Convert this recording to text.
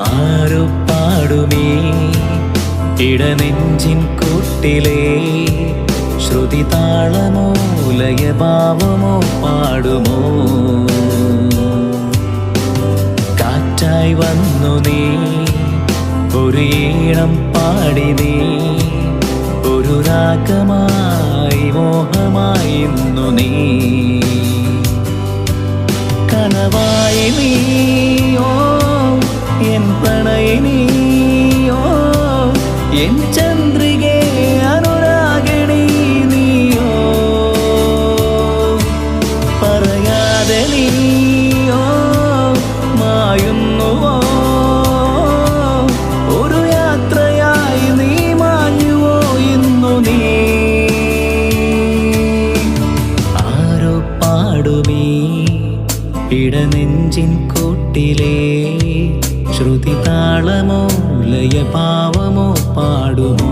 ആരോ പാടുമേ ഇടനെഞ്ചിൻ കൂട്ടിലേ ശ്രുതി താളമോ ലയഭാവമോ പാടുമോ കാറ്റായി വന്നു നീ ഒരു ഈണം പാടി നീ ഒരു രാഗമായി മോഹമായി ഇന്നു നീ കനവായി നീയോ എൻ പ്രണയിനിയോ എൻ ചന്ദ്രികേ അനുരാഗിണി നീയോ പറയാതെ നീയോ മായുന്നുവോ ഒരു യാത്രയായി നീ മാഞ്ഞുവോ ഇന്നു നീ ആരോ പാടുമീ ഇടനെഞ്ചിൻ കൂട്ടിലേ ശ്രുതി താളമോ ലയഭാവമോ പാടുമോ